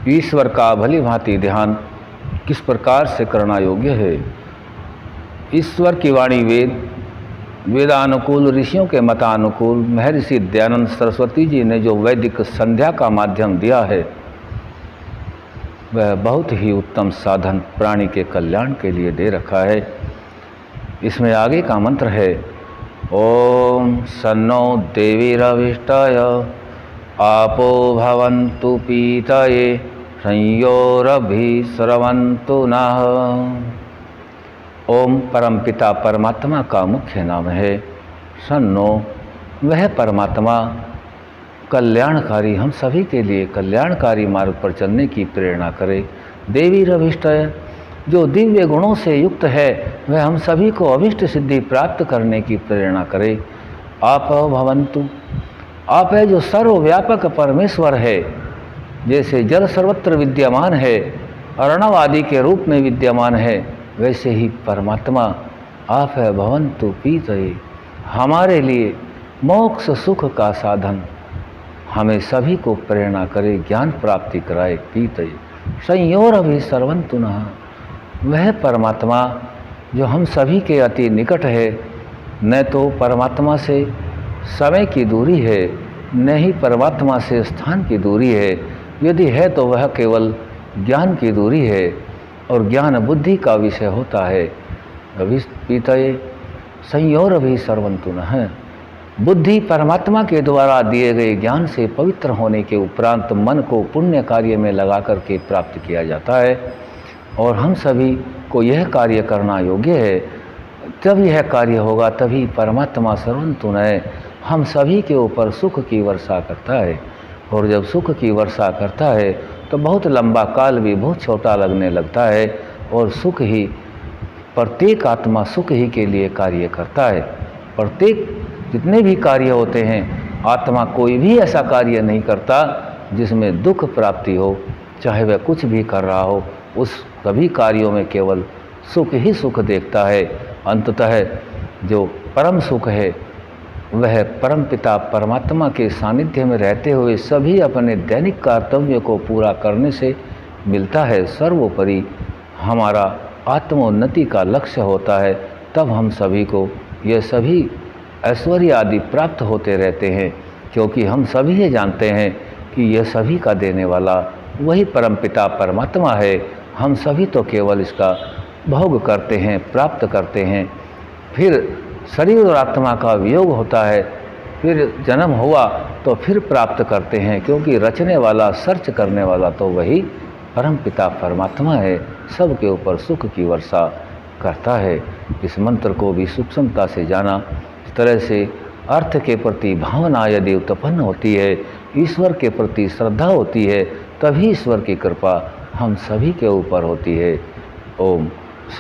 ईश्वर का भली भांति ध्यान किस प्रकार से करना योग्य है। ईश्वर की वाणी वेदानुकूल ऋषियों के मतानुकूल महर्षि दयानंद सरस्वती जी ने जो वैदिक संध्या का माध्यम दिया है, वह बहुत ही उत्तम साधन प्राणी के कल्याण के लिए दे रखा है। इसमें आगे का मंत्र है, ओम सन्नो देवीरविष्टाय आपो भवन्तु पीतये संयोरभिस्रवन्तु नः। ओम परमपिता परमात्मा का मुख्य नाम है। सन्नो, वह परमात्मा कल्याणकारी, हम सभी के लिए कल्याणकारी मार्ग पर चलने की प्रेरणा करे। देवी रविष्टय, जो दिव्य गुणों से युक्त है, वह हम सभी को अभिष्ट सिद्धि प्राप्त करने की प्रेरणा करे। आप भवन्तु, आप है जो सर्वव्यापक परमेश्वर है। जैसे जल सर्वत्र विद्यमान है, अर्णव आदि के रूप में विद्यमान है, वैसे ही परमात्मा आप है भवन्तु पीतये, हमारे लिए मोक्ष सुख का साधन, हमें सभी को प्रेरणा करे, ज्ञान प्राप्ति कराए। पीतये संयोरभिस्रवन्तु नः, वह परमात्मा जो हम सभी के अति निकट है, न तो परमात्मा से समय की दूरी है, न ही परमात्मा से स्थान की दूरी है। यदि है तो वह केवल ज्ञान की दूरी है और ज्ञान बुद्धि का विषय होता है। पीतये संयोरभिस्रवन्तु नः, बुद्धि परमात्मा के द्वारा दिए गए ज्ञान से पवित्र होने के उपरांत मन को पुण्य कार्य में लगा करके प्राप्त किया जाता है। और हम सभी को यह कार्य करना योग्य है। जब यह कार्य होगा तभी परमात्मा सर्वन्तु नः हम सभी के ऊपर सुख की वर्षा करता है। और जब सुख की वर्षा करता है तो बहुत लंबा काल भी बहुत छोटा लगने लगता है, और सुख ही, प्रत्येक आत्मा सुख ही के लिए कार्य करता है। प्रत्येक जितने भी कार्य होते हैं, आत्मा कोई भी ऐसा कार्य नहीं करता जिसमें दुख प्राप्ति हो। चाहे वह कुछ भी कर रहा हो, उस सभी कार्यों में केवल सुख ही सुख देखता है। अंततः जो परम सुख है वह परमपिता परमात्मा के सानिध्य में रहते हुए सभी अपने दैनिक कर्तव्य को पूरा करने से मिलता है। सर्वोपरि हमारा आत्मोन्नति का लक्ष्य होता है। तब हम सभी को यह सभी ऐश्वर्य आदि प्राप्त होते रहते हैं, क्योंकि हम सभी ये जानते हैं कि यह सभी का देने वाला वही परमपिता परमात्मा है। हम सभी तो केवल इसका भोग करते हैं, प्राप्त करते हैं। फिर शरीर और आत्मा का वियोग होता है, फिर जन्म हुआ तो फिर प्राप्त करते हैं, क्योंकि रचने वाला, सर्च करने वाला तो वही परमपिता परमात्मा है। सबके ऊपर सुख की वर्षा करता है। इस मंत्र को भी सूक्ष्मता से जाना। इस तरह से अर्थ के प्रति भावना यदि उत्पन्न होती है, ईश्वर के प्रति श्रद्धा होती है, तभी ईश्वर की कृपा हम सभी के ऊपर होती है। ओम।